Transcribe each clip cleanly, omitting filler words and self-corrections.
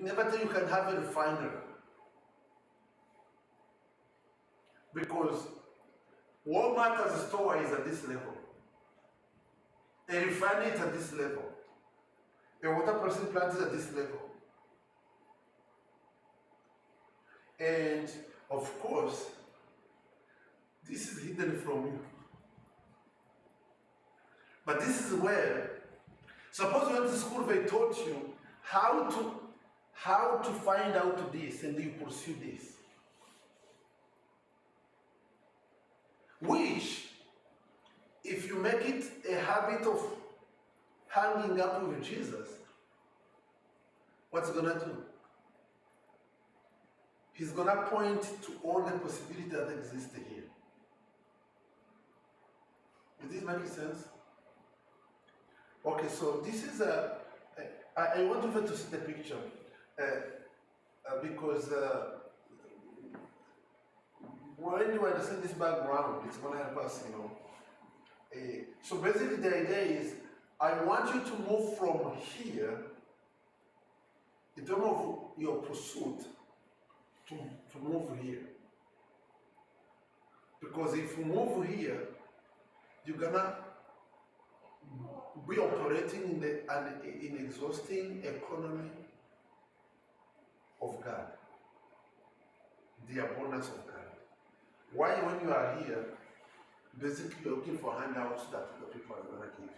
never tell you can have a refinery. Because Walmart as a store is at this level. A refinery is at this level. A water processing plant is at this level. And of course, this is hidden from you. But this is where, suppose you went to school, they taught you how to find out this, and you pursue this. Which, if you make it a habit of hanging up with Jesus, what's gonna do? He's gonna point to all the possibilities that exist here. Is this making sense? Okay, so this is I want you to see the picture because when you understand this background, it's going to help us, so basically the idea is, I want you to move from here, in terms of your pursuit, to move here. Because if you move here, you're going to be operating in an exhausting economy of God, the abundance of God. Why, when you are here, basically you're looking for handouts that the people are going to give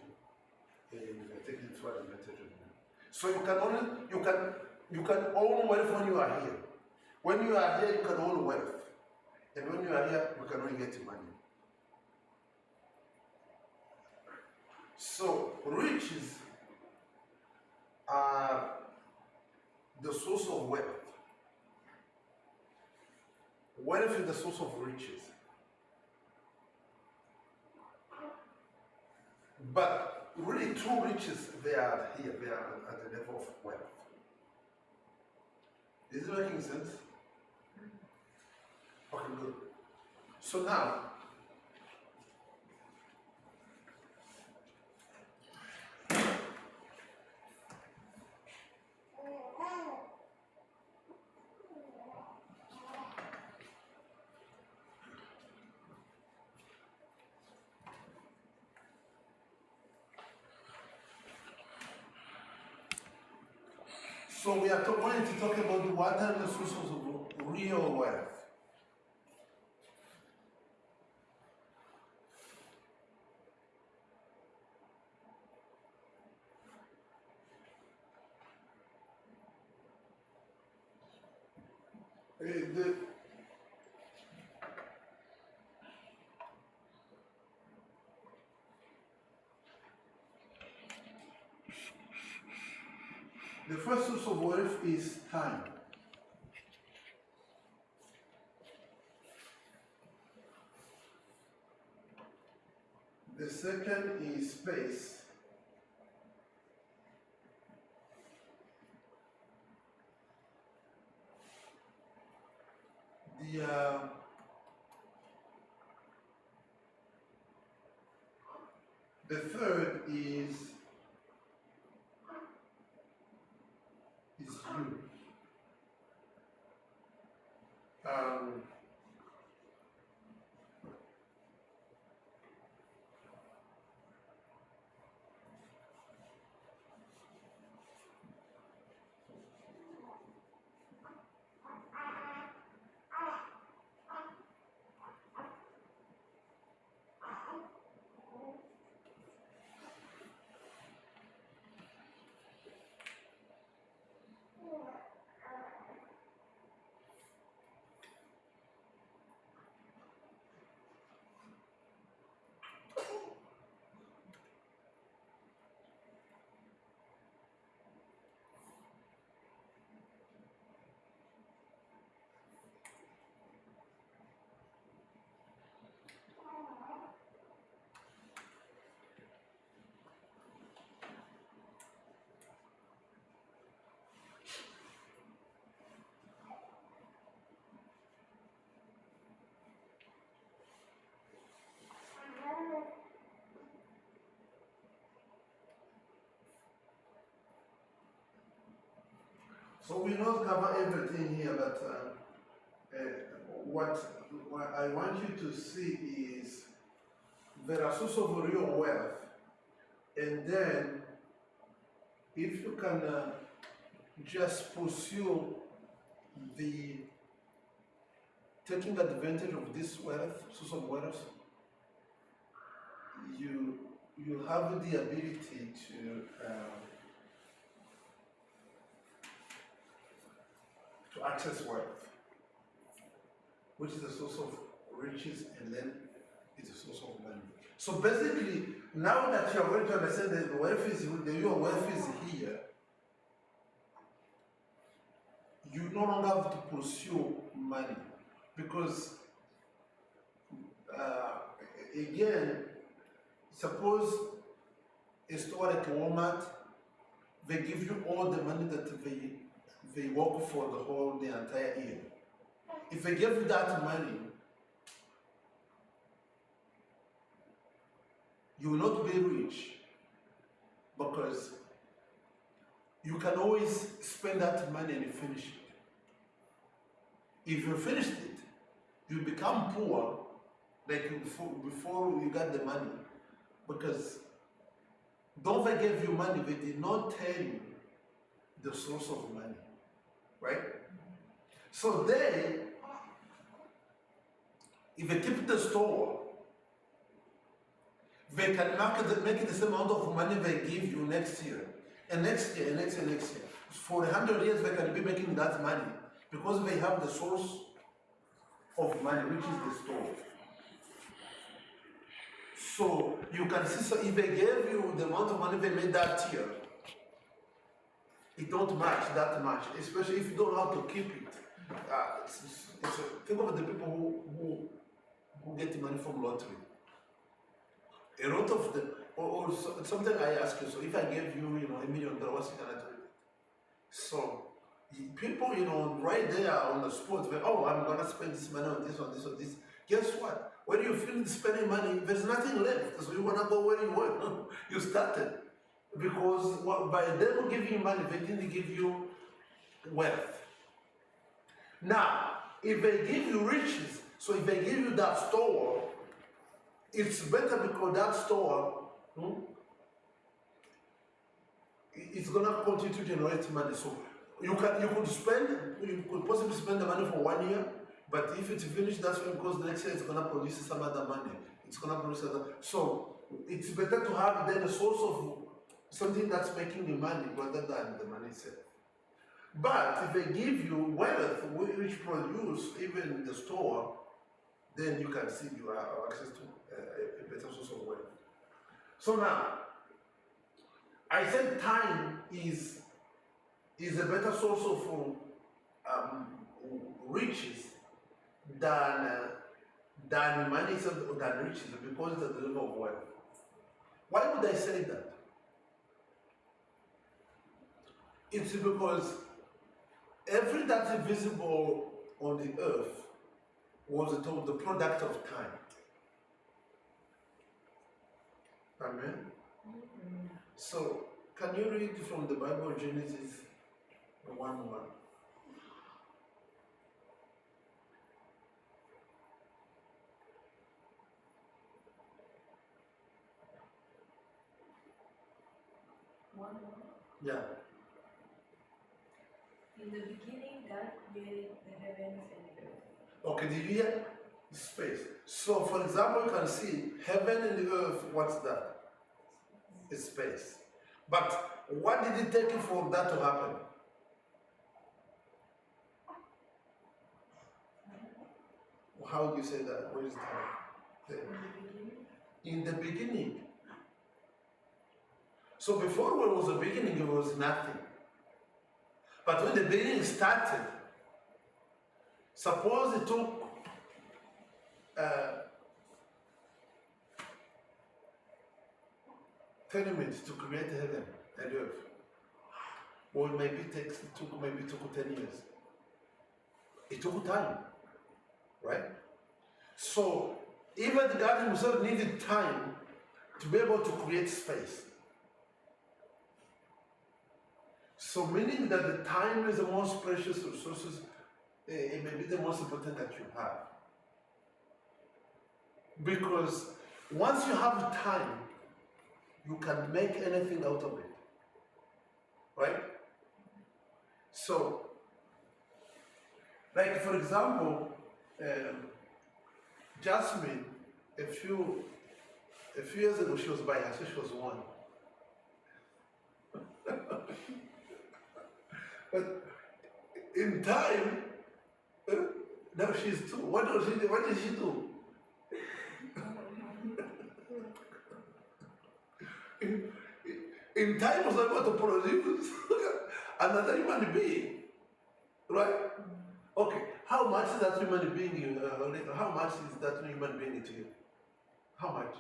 you, and you're taking full advantage of them. So you can own wealth when you are here. When you are here, you can own wealth, and when you are here, you can only get money. So riches are the source of wealth. Wealth is the source of riches. But really true riches, they are here, they are at the level of wealth. Is it making sense? Okay, good. So now, we are going to talk about what are the sources of real wealth. The first source of wealth is time. The second is space. The third is you. So we not cover everything here, but what I want you to see is there are sources of real wealth, and then if you can just pursue the taking advantage of this wealth, source of wealth, you have the ability to access wealth, which is a source of riches, and then it's a source of money. So basically, now that you are going to understand that your wealth is here, you no longer have to pursue money, because again, suppose a store like Walmart, they give you all the money that they work for the entire year. If they give you that money, you will not be rich, because you can always spend that money and finish it. If you finished it, you become poor like before you got the money, because though they gave you money, they did not tell you the source of money, right? So if they keep the store, they can make the same amount of money they give you next year, and next year, and next year, next year. For 100 years, they can be making that money, because they have the source of money, which is the store. So you can see, so if they gave you the amount of money they made that year, it don't match that much, especially if you don't know how to keep it. Think of the people who get money from lottery. A lot of them, or something I ask you, so if I gave you, $1 million, what's you gonna do? So people, right there on the spot, I'm gonna spend this money on this, on this, on this. Guess what? When you finish spending money, there's nothing left. So you wanna go where you were. You started. Because by them giving you money, they didn't give you wealth. Now, if they give you riches, so if they give you that store, it's better, because that store, it's gonna continue to generate money. So you could possibly spend the money for 1 year, but if it's finished, that's when, because next year it's gonna produce some other money. It's gonna produce other. So it's better to have then a source of something that's making the money rather than the money itself. But if they give you wealth, which produce even the store, then you can see you have access to a better source of wealth. So now, I said time is a better source of riches than money than riches, because it's the level of wealth. Why would I say that? It's because everything that's visible on the earth was the product of time. Amen? Mm-hmm. So, can you read from the Bible, Genesis 1:1? Yeah. In the beginning, God created the heavens and the earth. Okay, did you hear? Space. So, for example, you can see heaven and the earth. What's that? It's space. But what did it take for that to happen? How do you say that? Where is that? In the beginning. So before there was a beginning, there was nothing. But when the beginning started, suppose it took 10 minutes to create heaven and earth. Or maybe it took 10 years. It took time, right? So even God himself needed time to be able to create space. So meaning that the time is the most precious resources, it may be the most important that you have. Because once you have time, you can make anything out of it. Right? So, like for example, Jasmine, a few years ago, she was by herself, she was one. But in time, now she's two. What did she do? In time was able to produce another human being, right? Okay, how much is that human being? How much is that human being to you? How much?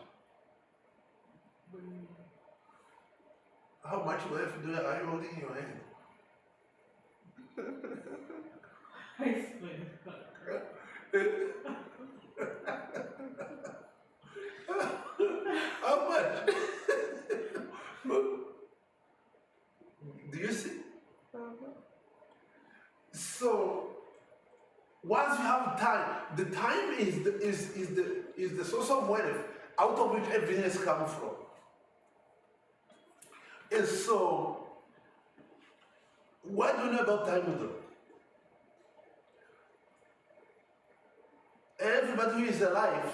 How much life are you holding in your hand? How much? Do you see? So once you have time, the time is the source of wealth out of which everything has come from. And so, what do you know about time though? Everybody who is alive,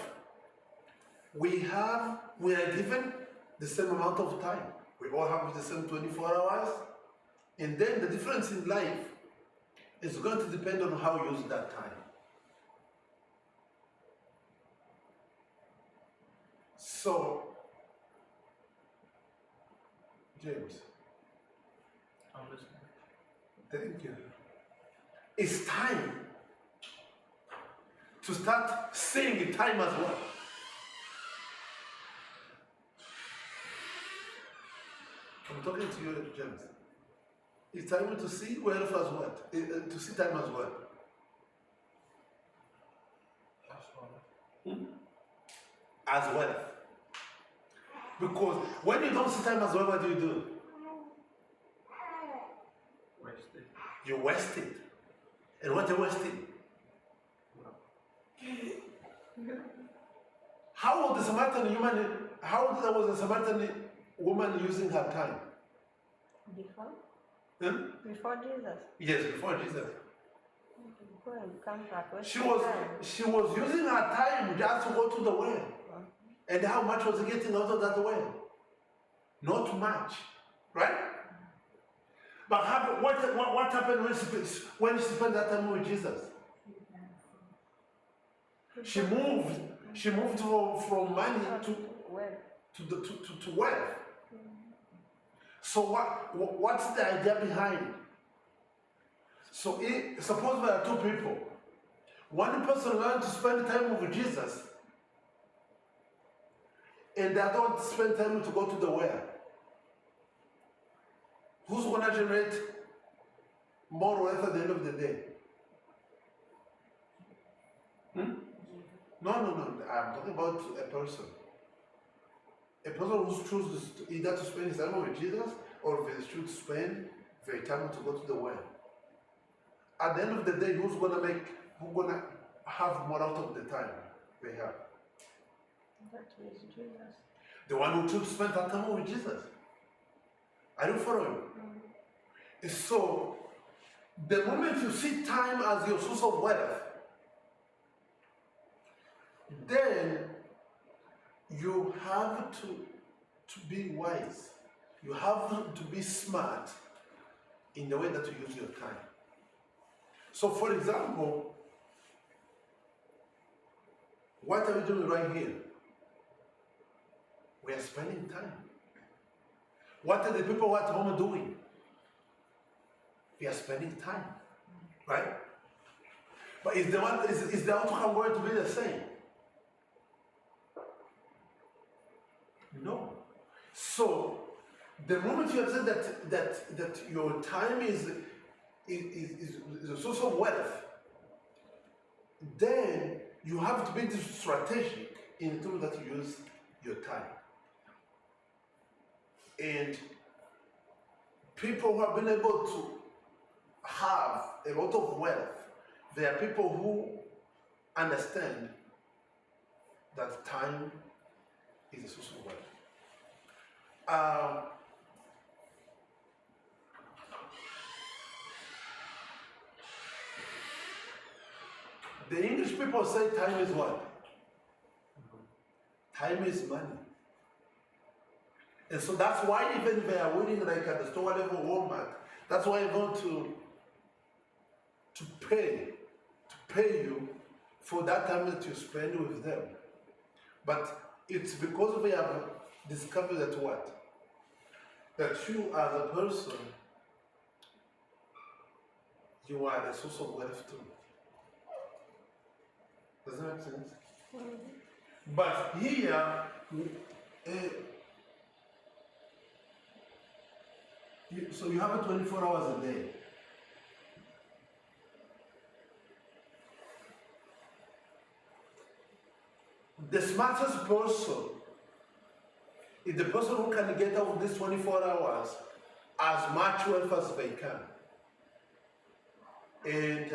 we are given the same amount of time. We all have the same 24 hours. And then the difference in life is going to depend on how you use that time. So, James. I'm listening. Thank you. It's time to start seeing time as well. I'm talking to you, James. It's time to see wealth as what? To see time as well. As wealth. Because when you don't see time as well, what do? Waste it. You waste it. And what you wasting? How was the Samaritan woman using her time? Before? Hmm? Before Jesus. Yes, before Jesus. Before him come back. She was using her time just to go to the well. And how much was he getting out of that well? Not much, right? But what happened when she spent that time with Jesus? She moved from money to wealth. So what's the idea behind? So suppose there are two people. One person learned to spend time with Jesus, and the other one spend time to go to the well. Who's going to generate more wealth at the end of the day? No. I'm talking about a person. A person who chooses either to spend his time with Jesus or if he chooses to spend their time to go to the well. At the end of the day, who's gonna have more out of the time they have? That is Jesus. The one who chooses to spend that time with Jesus. Are you following? So, the moment you see time as your source of wealth, then you have to be wise. You have to be smart in the way that you use your time. So, for example, what are we doing right here? We are spending time. What are the people at home doing? We are spending time, right? But is the outcome going to be the same? No. So the moment you have said that your time is a source of wealth, then you have to be strategic in the way that you use your time. And people who have been able to have a lot of wealth, they are people who understand that time is a source of wealth. The English people say time is what? Time is money. And so that's why even if they are winning like at the store level Walmart, that's why you're going to pay you for that time that you spend with them. But it's because we have discovered that what? That you as a person, you are a source of wealth too. Does that make sense? But here, so you have 24 hours a day. The smartest person is the person who can get out of these 24 hours as much wealth as they can. And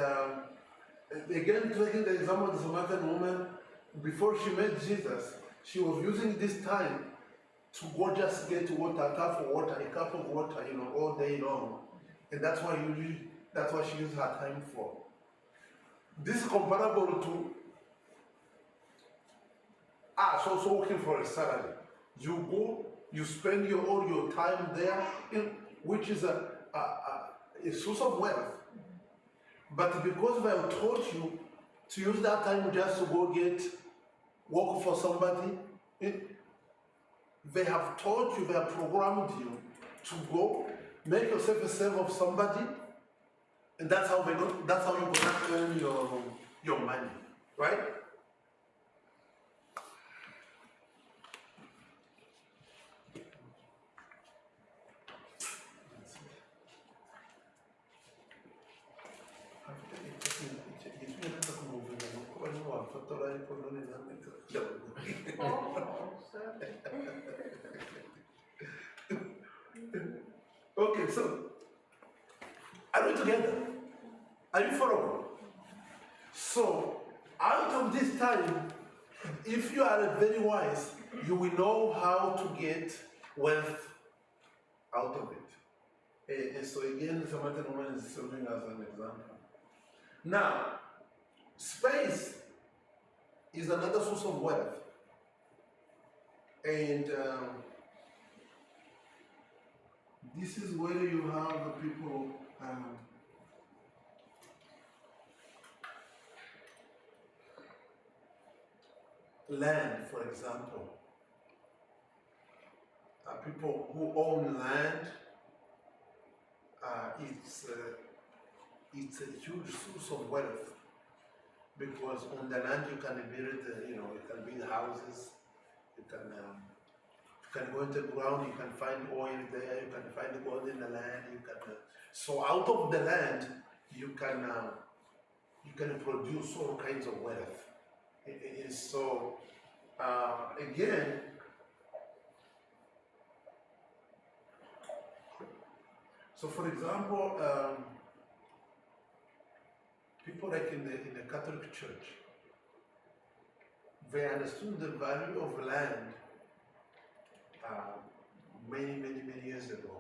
again, taking the example of the Samaritan woman, before she met Jesus, she was using this time to go just get water, a cup of water, all day long. And that's what she used her time for. This is comparable to us also working for a salary. You go, you spend all your time there, which is a source of wealth. But because they have taught you to use that time just to go work for somebody, they have taught you, they have programmed you to go make yourself a slave of somebody, and that's how you're gonna earn your money, right? Okay, so are we together? Are you following? So out of this time, if you are very wise, you will know how to get wealth out of it. And so again, the Samaritan woman is serving as an example. Now, space is another source of wealth. And this is where you have the people land, for example. People who own land, it's a huge source of wealth, because on the land you can build, you can build houses, you can go into the ground, you can find oil there, you can find gold in the land, so out of the land you can produce all kinds of wealth. So again, so for example, people like in the Catholic Church, they understood the value of land many years ago.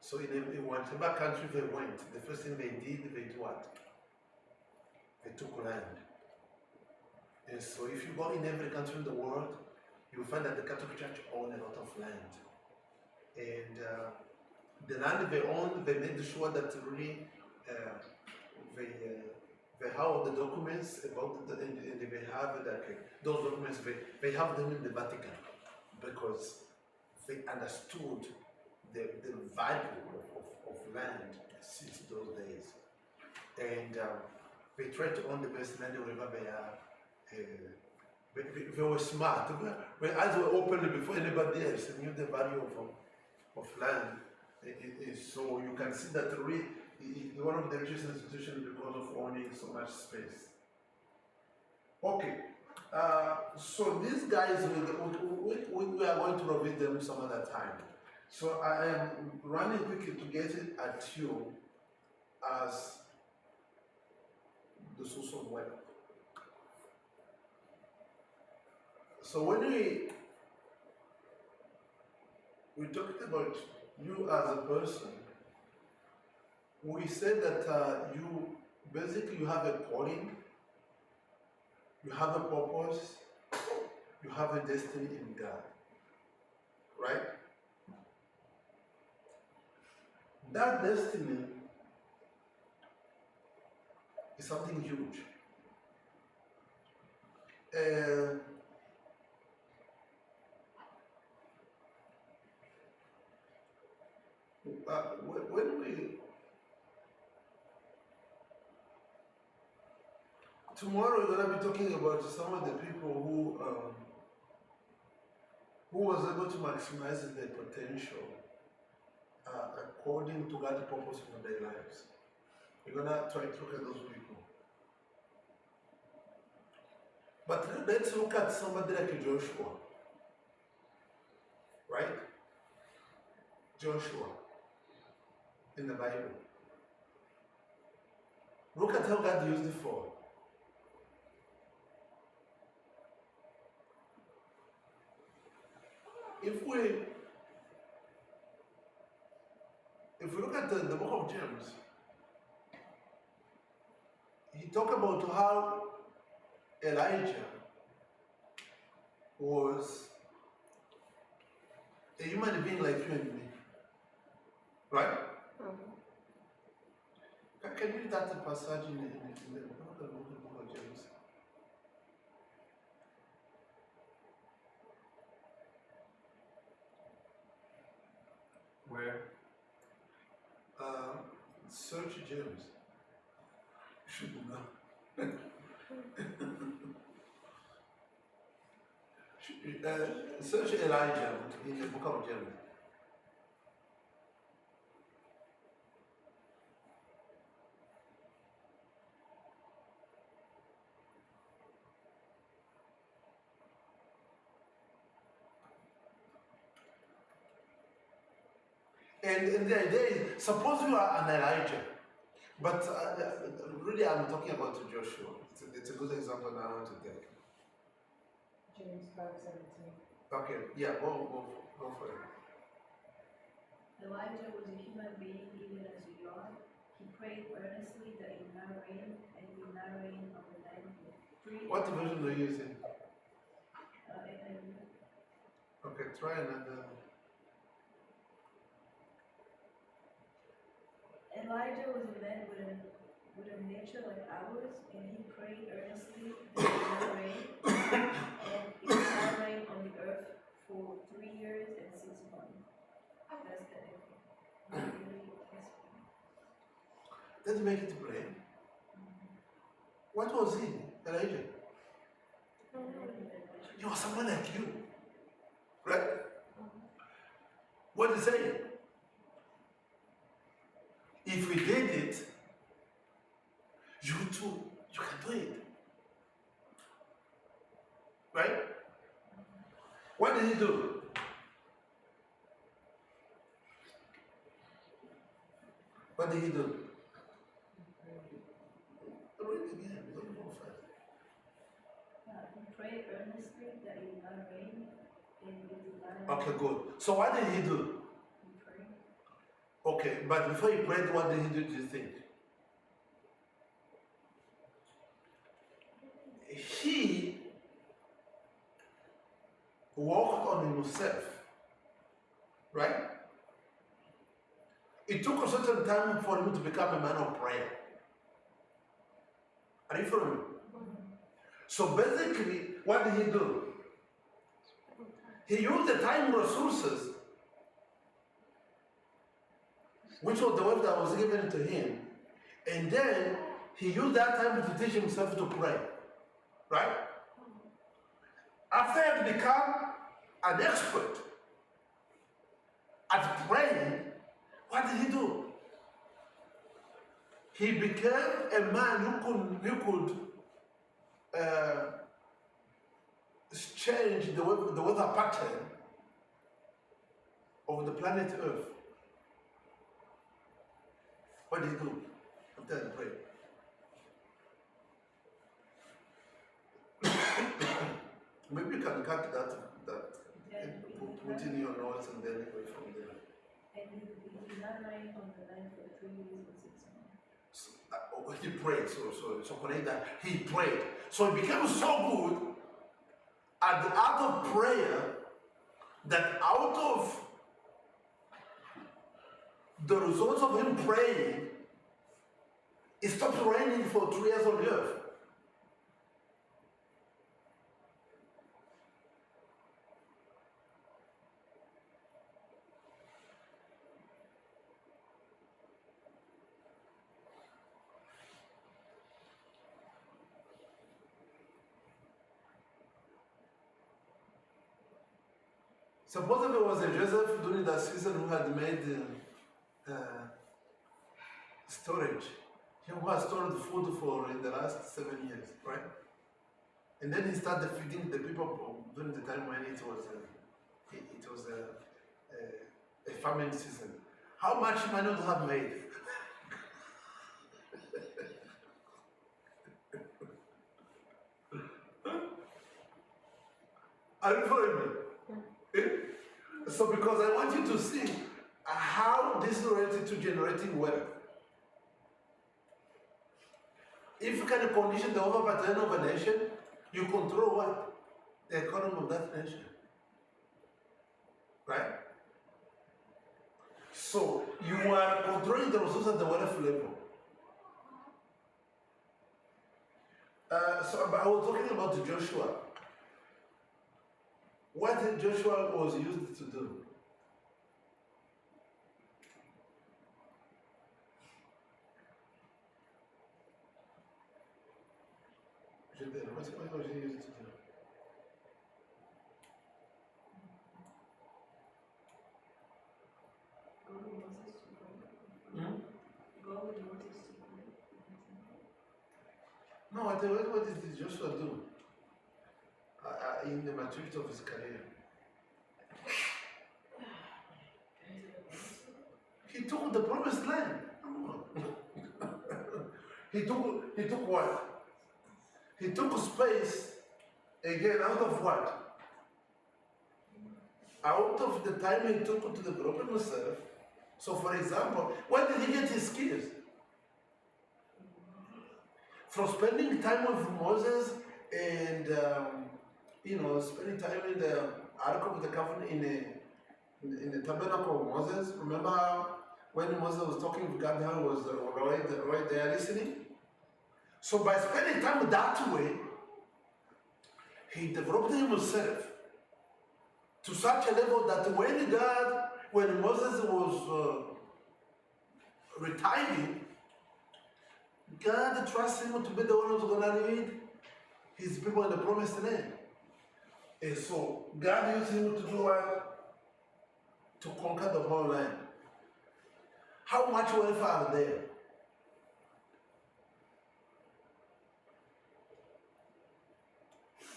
So in whatever country they went, the first thing they did what? They took land. And so if you go in every country in the world, you will find that the Catholic Church owned a lot of land. And the land they owned, they made sure that really they have the documents about and they have those documents, they have them in the Vatican, because they understood the value of land since those days. And they tried to own the best land wherever they are. They were smart. Their eyes were opened before anybody else and knew the value of land. So you can see that really one of the richest institutions because of owning so much space. Okay, so these guys, we are going to read them some other time. So I am running quickly to get it at you as the source of wealth. So when we talked about you as a person, we said that you have a calling, you have a purpose, you have a destiny in God, right? That destiny is something huge. And when we tomorrow we're gonna be talking about some of the people who was able to maximize their potential according to God's purpose for their lives. We're gonna try to look at those people. But let's look at somebody like Joshua, right? Joshua in the Bible. Look at how God used it for. If we look at the book of James, he talked about how Elijah was a human being like you and me. Right? Can you read that passage in the book of James? Where? Search James. Should know. Search Elijah in the book of James. And the idea is, suppose you are an Elijah, but really I'm talking about Joshua. It's a good example that I want to take. James 5:17. Okay, yeah, go for it. Elijah was a human being even as you are. He prayed earnestly that it would not rain, and it would not rain on the land for 3 What version are you using? and Okay, try another. Elijah was a man with a nature like ours, and he prayed earnestly that it would not rain, and it would not rain on the earth for 3 years and 6 months. That's the end. Let's make it plain. What was he, Elijah? He was someone like you, right? What is he saying? If we did it, you too, you can do it. Right? What did he do? What did he do? Read it again, don't go fast. He prayed earnestly that it would not rain, and it did not rain. Okay, good. So what did he do? He prayed. Okay, but before he prayed, what did he do, do you think? He worked on himself, right? It took a certain time for him to become a man of prayer. Are you following me? So basically, what did he do? He used the time resources, which was the wealth that was given to him, and then he used that time to teach himself to pray. Right? After he had become an expert at praying, what did he do? He became a man who could change the weather pattern of the planet Earth, what did he do after he prayed? Maybe you can cut that and put in your notes and then go from there. And he did not reign on the land for 3 years and 6 months. He prayed, so connect that. He prayed. So it became so good at the act of prayer that out of the results of him praying, it stopped raining for 3 years on the earth. Suppose if it was a Joseph during that season who had made storage, who had stored food for in the last 7 years, right? And then he started feeding the people during the time when it was a famine season. How much he might not have made? Are you following me? So because I want you to see how this is related to generating wealth. If you can condition the overpattern of a nation, you control what? The economy of that nation. Right? So you are controlling the resources at the wealth level. So I was talking about Joshua. What Joshua was used to do? What was he used to do? Go with Moses to pray. Go with Moses to pray. No, what did Joshua do in the maturity of his career? He took the promised land. He took what? He took space again out of what? Out of the time he took to develop himself. So for example, where did he get his skills? From spending time with Moses and spending time in the Ark of the Covenant in the tabernacle of Moses. Remember how when Moses was talking with God, how he was right there listening? So by spending time that way, he developed himself to such a level that when Moses was retiring, God trusts him to be the one who's going to lead his people in the promised land. And so God used him to do what? To conquer the whole land. How much wealth are there?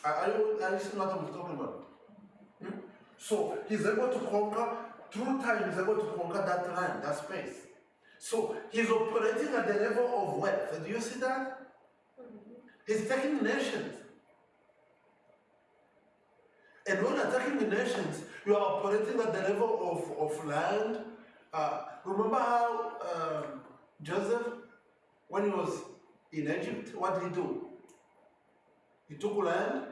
Are you seeing what I'm talking about? So he's able to conquer, through time, he's able to conquer that land, that space. So he's operating at the level of wealth. Do you see that? He's taking nations. And when attacking the nations, you are operating at the level of land. Remember how Joseph, when he was in Egypt, what did he do? He took land,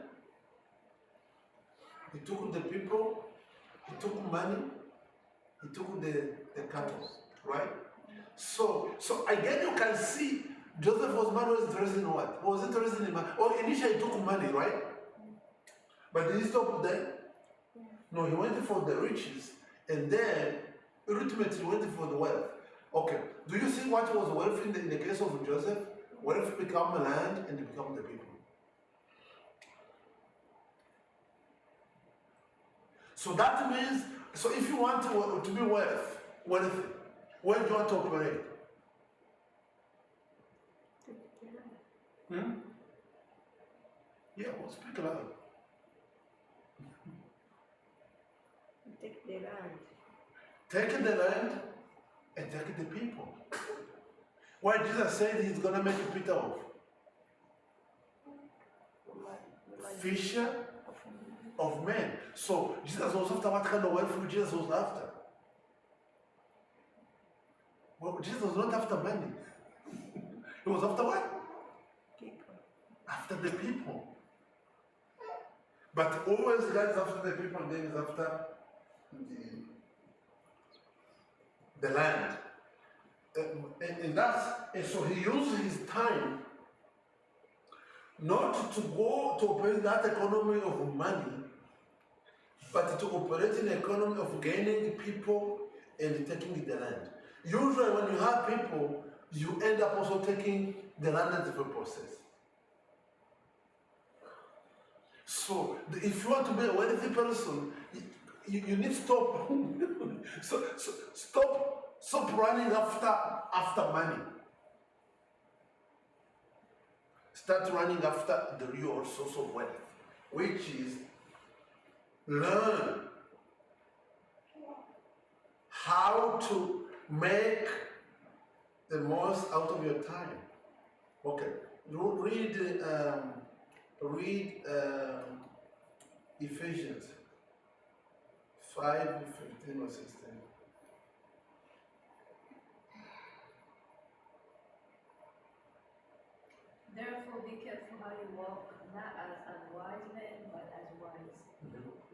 he took the people, he took money, he took the cattle, right? So again you can see Joseph was not always interested in what? He was interested in money. Or initially he took money, right? But did he stop there? No, he went for the riches and then ultimately went for the wealth. Okay, do you see what was wealth in the case of Joseph? Wealth become land and become the people. So that means, so if you want to be wealthy, where do you want to operate? Yeah, well, speak loud. Take the land. taking the land and taking the people. Why Jesus said he's gonna make Peter of fisher of men. So Jesus was after what kind of wealth Jesus was after? Well, Jesus was not after money. He was after what? People. After the people. But always God is after the people and then he's after the land. And so he used his time not to go to operate that economy of money, but to operate in the economy of gaining people and taking the land. Usually when you have people, you end up also taking the land as a process. So if you want to be a wealthy person, you need to stop. Stop running after money. Start running after the real source of wealth, which is learn how to make the most out of your time. Okay, read Ephesians 5:15 or 16. Therefore, be careful how you walk, not as unwise men, but as wise,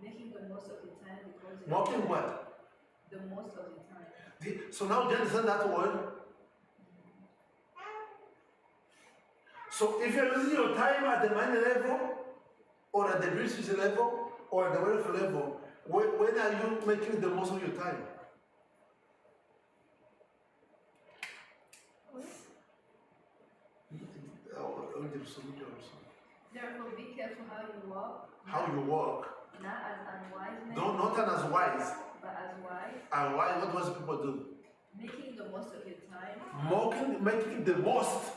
making the most of the time because Walking what? the most of the time. So now do you understand that word? So if you're using your time at the money level, or at the business level, or at the wealth level, when are you making the most of your time? Therefore, be careful how you walk. How you walk. Not as unwise men. No, not as wise. But as wise. And why? What does people do? Making the most of your time. Making the most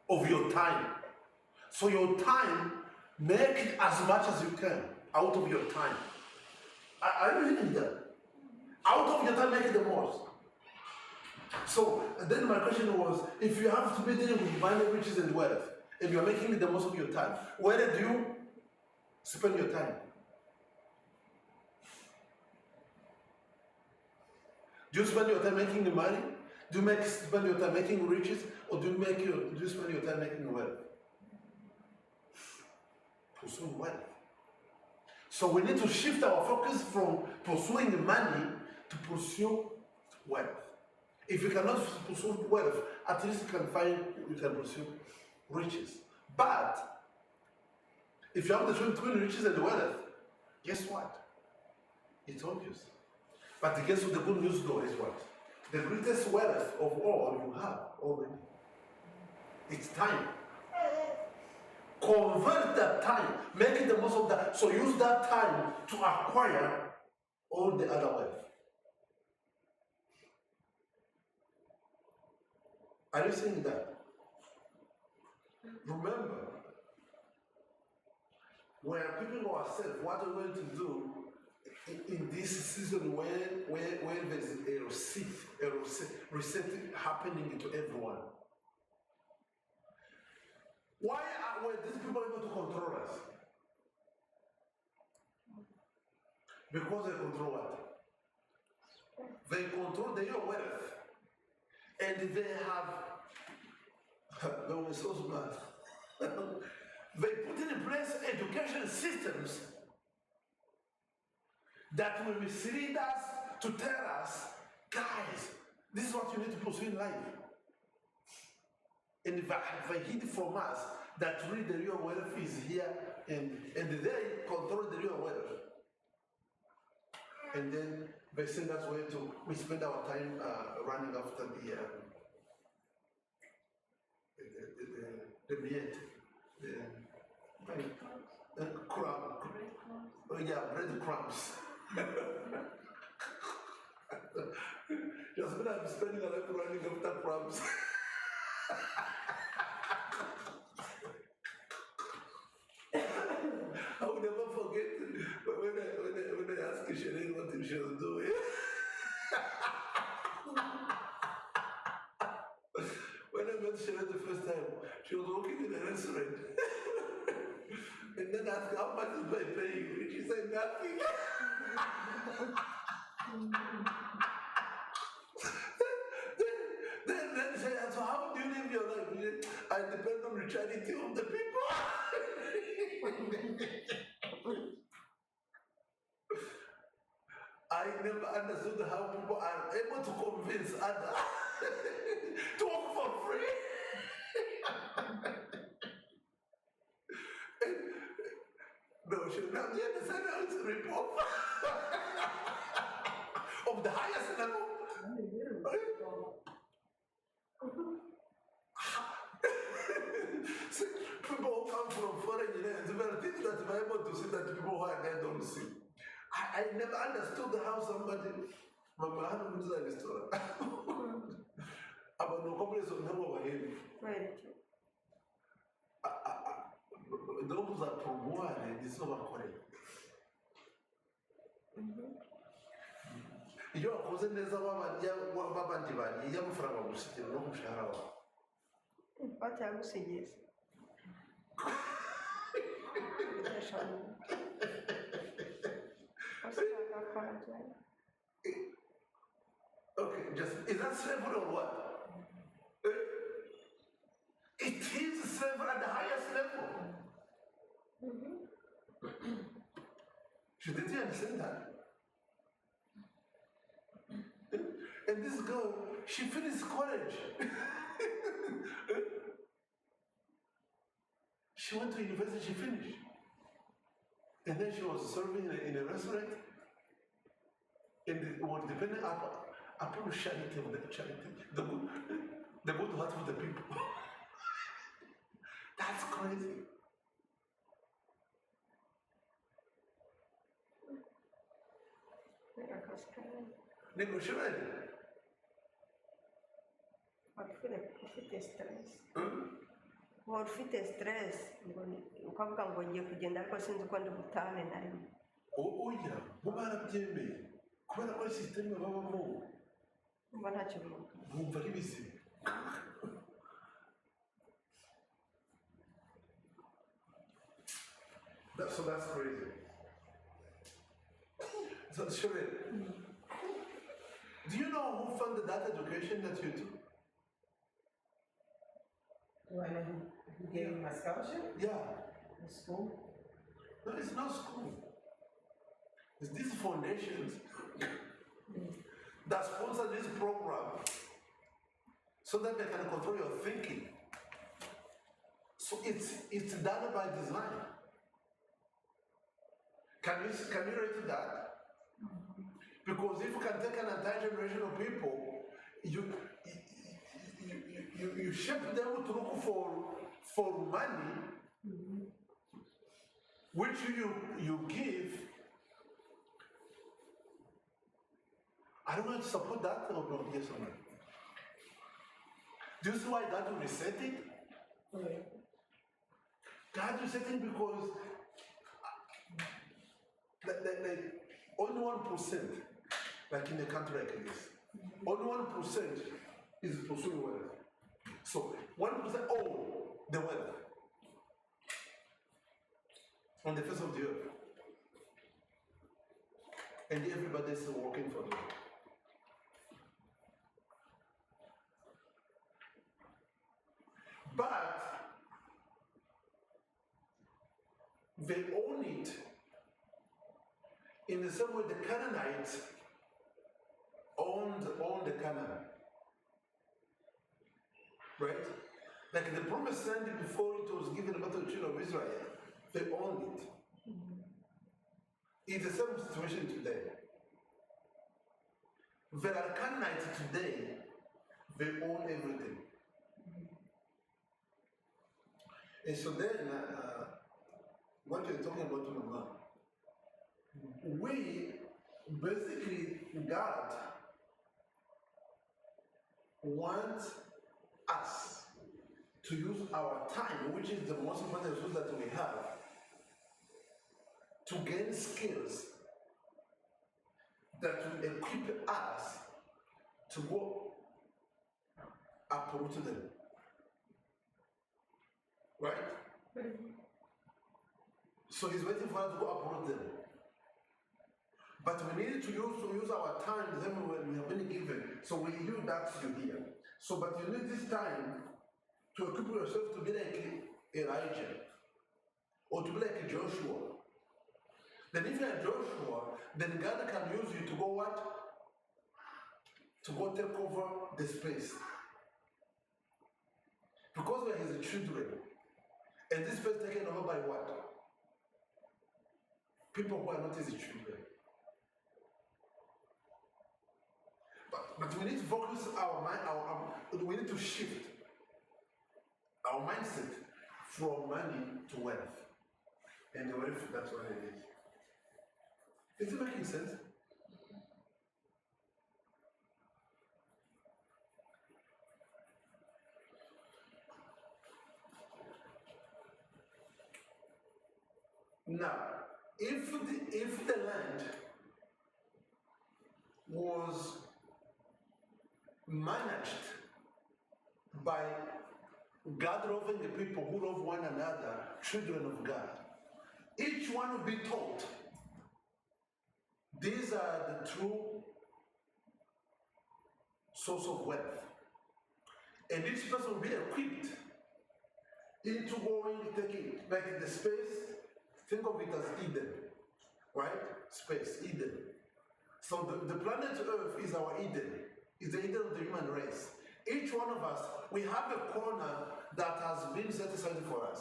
of your time. So your time, make it as much as you can out of your time. Are you hearing that? Out of your time, make it the most. So then my question was, if you have to be dealing with money, riches, and wealth, and you're making it the most of your time, where do you spend your time? Do you spend your time making the money? Do you spend your time making riches, or do you spend your time making wealth? Pursuing wealth. So we need to shift our focus from pursuing money to pursue wealth. If you cannot pursue wealth, at least you can pursue riches. But if you have the choice between riches and wealth, guess what? It's obvious. But guess what the good news though is what? The greatest wealth of all you have already. It's time. Convert that time. Make it the most of that. So use that time to acquire all the other wealth. Are you seeing that? Remember, we are keeping ourselves what we're going to do in this season when there's a reset happening to everyone. Why were these people able to control us? Because they control what? They control their wealth. And they were so smart. They put in place education systems that will mislead us to tell us, guys, this is what you need to pursue in life. And they hid from us that really the real wealth is here, and they control the real wealth. And then they send us where we spend our time running after the meat, the crumb. Oh yeah, breadcrumbs. Just when I'm spending a life running after crumbs. I will never forget when I asked Shereen what she was doing. restaurant. And then ask how much do I pay you? And she said nothing. then she said, so how do you live your life? She said, I depend on the charity of the people. I never understood how people are able to convince others to work for free. No, she now do you understand how it's a rip-off of the highest level? See, people who come from foreign lands, there are things that we're able to see that people who are there don't see. I never understood how somebody, Mama had a restaurant. About no companies of number over here. Those are from one and it's not correct. Iyo wakoze neza w'abandi bantu iyo amafaranga gushikira no mushahara wawe. Batagusigeza. Okay, just is that slavery or what? It is slavery at the highest level. Did you understand that? And this girl, she finished college. She went to university, she finished. And then she was serving in a restaurant. And it was depending upon the charity of the charity, the good heart of the people. That's crazy. Negotiate. Ufite stress. Wari ufite stress ukavuga ngo ngiye kugenda ariko sinzi uko ndi butahe na rimwe. Oya, bo barabyemeye kubera ko system babamo. Mba ntacyo bumva ari bizima. So that's crazy. So Sherry, do you know who funded that education that you took? Do I know who gave me my scholarship? Yeah. The school? No, it's not school. It's these foundations that sponsor this program so that they can control your thinking. So it's done by design. Can you relate to that? Because if you can take an entire generation of people, you shape them to look for money, which you give. I don't want to support that or not, yes or no. Do you see why God will reset it? Okay. God will reset it because only 1%, like in a country like this, only 1% is pursuing wealth. So 1% own the wealth on the face of the earth. And everybody is working for them. But they own it in the same way the Canaanites owned the Canaan. Right? Like the promised land before it was given about the children of Israel, they owned it. It's the same situation today. There are Canaanites today, they own everything. And so then, what you're talking about, Mama, we basically, God wants us to use our time, which is the most important resource that we have, to gain skills that will equip us to go uproot them. right? So he's waiting for us to go uproot them. But we need to use our time then when we have been given. So we use that you here. So but you need this time to equip yourself to be like Elijah or to be like Joshua. Then if you're Joshua, then God can use you to go what? To go take over the space. Because we are his children. And this space taken over by what? People who are not his children. But we need to focus our mind, we need to shift our mindset from money to wealth. And the wealth, that's what it is. Is it making sense? Now, if the land was managed by God-loving the people who love one another, children of God, each one will be taught these are the true source of wealth. And each person will be equipped into going, taking, like the space, think of it as Eden, right? Space, Eden. So the planet Earth is our Eden, is the Eden of the human race. Each one of us, we have a corner that has been set aside for us.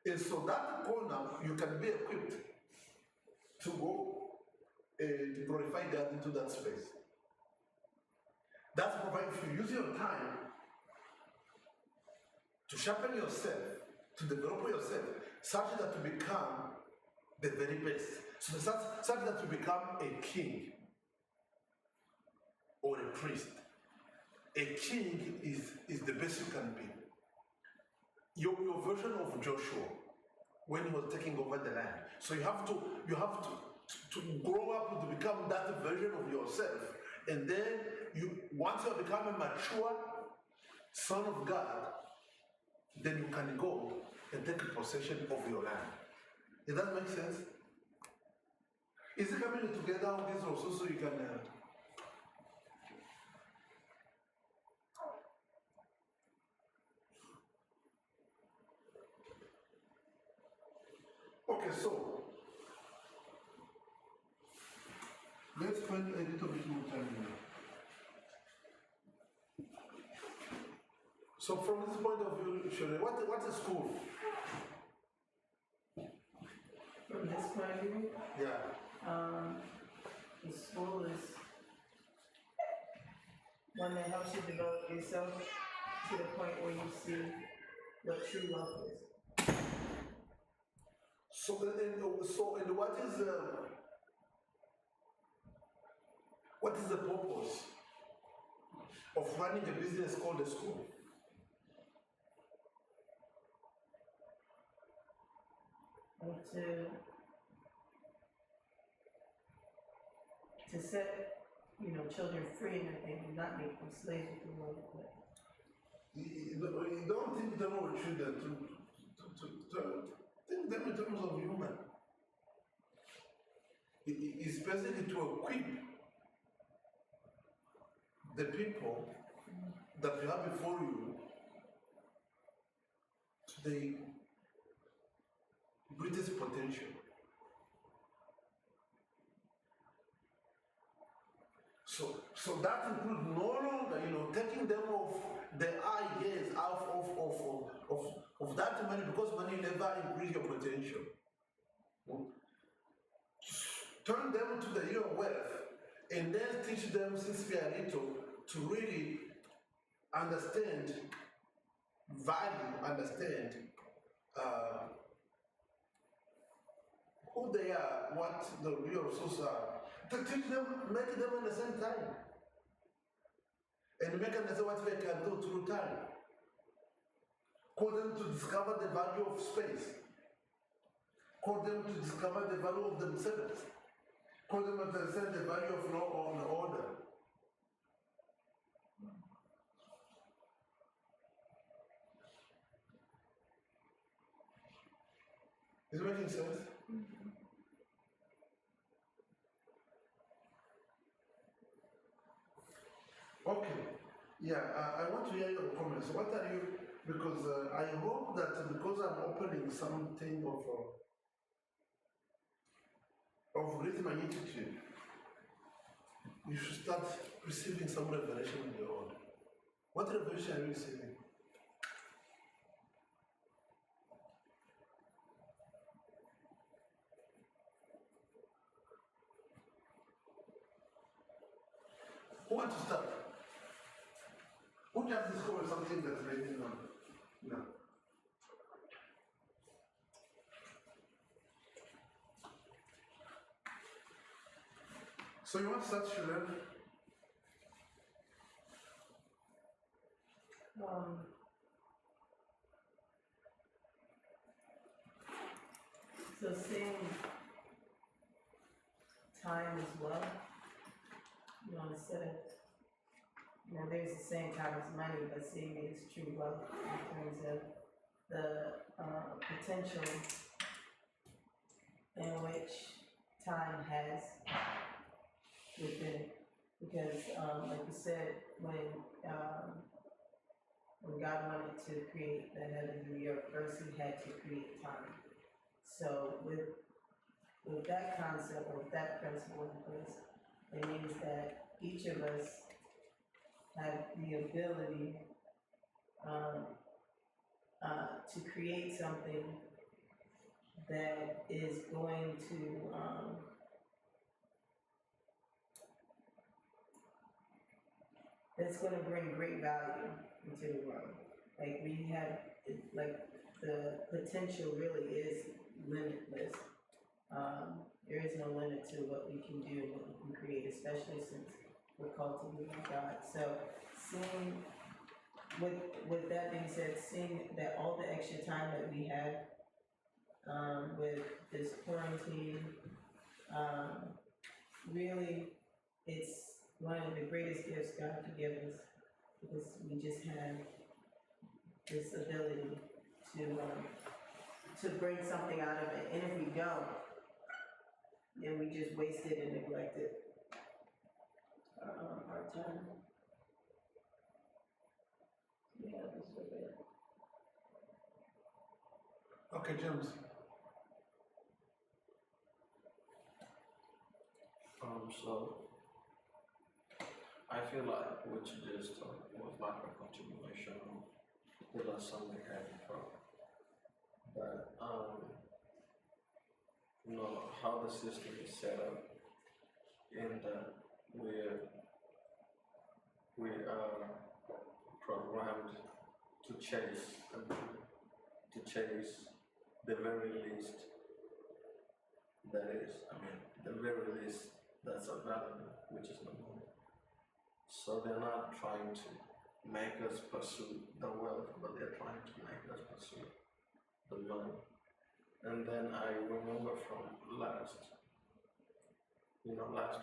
And so that corner, you can be equipped to go to glorify God into that space. That's provided if you use your time to sharpen yourself, to develop yourself, such that you become the very best. So such that you become a king or a priest. A king is the best you can be. Your version of Joshua when he was taking over the land. So you have to grow up to become that version of yourself. And then once you have become a mature son of God, then you can go and take possession of your land. Does that make sense? Is it coming together on this also so you can... Okay, so let's spend a little bit more time here. So from this point of view, Shirley, what is school? From this point of view, Yeah. the school is one that helps you develop yourself to the point where you see what true love is. So and what is the purpose of running a business called a school? To set, children free and everything, not make them slaves of the world. You don't think them of children to think them in terms of human. It's basically to equip the people that you have before you to the greatest potential. So that includes no longer, taking them off the ideas of that money, because money never increase your potential. Turn them to the real wealth, and then teach them since they are little to really understand value, understand who they are, what the real resources are. To teach them, make them understand time. And make them understand what they can do through time. Call them to discover the value of space. Call them to discover the value of themselves. Call them to understand the value of law and order. Is it making sense? Okay. Yeah, I want to hear your comments. What are you, because I hope that because I'm opening something of great magnitude, you should start receiving some revelation on your own. What revelation are you receiving? Who wants to start? Who just discovered something that's ready now? No. So you want to start, children? So seeing time as well, instead of, there's the same time as money, but seeing it as true wealth in terms of the potential in which time has within. Because, like you said, when God wanted to create the heavens and the earth, first He had to create time. So with that concept, or with that principle in place, it means that each of us have the ability to create something that is going to that's going to bring great value into the world. Like we have, like the potential really is limitless. There is no limit to what we can do and what we can create, especially since we're called to be like God. So seeing, with that being said, seeing that all the extra time that we have with this quarantine, really, it's one of the greatest gifts God could give us, because we just have this ability to bring something out of it. And if we don't, then we just wasted and neglected our time. Yeah, this was it. Okay, James. So I feel like what you just was like a continuation of the lesson we had before. But how the system is set up, in that we are programmed to chase the very least that is, the very least that's available, which is the money. So they're not trying to make us pursue the wealth, but they're trying to make us pursue the money. And then I remember from last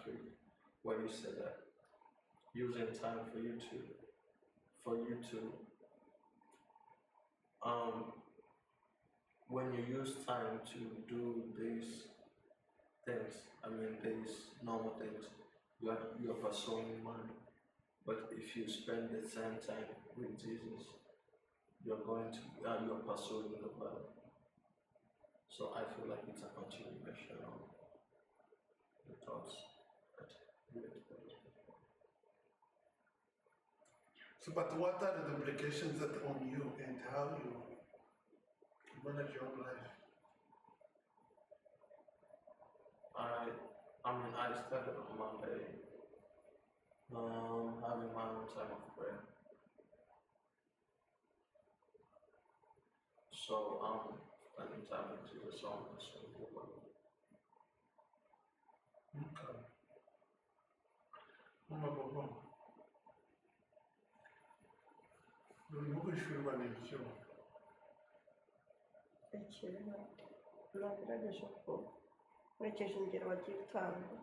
week, where you said that using time for you to when you use time to do these things, these normal things, you're pursuing money. But if you spend the same time with Jesus, you're pursuing the wealth. So I feel like it's a continuation of the thoughts that we explained before. So, but what are the implications that on you and how you manage your own life? I started on Monday, having my own time of prayer. So I'm spending time with Jesus on this one. Okay. Bobo. Nubwo ishuri nicyo. ikintu nagerageje ko nkurikije ingero wagiye utanga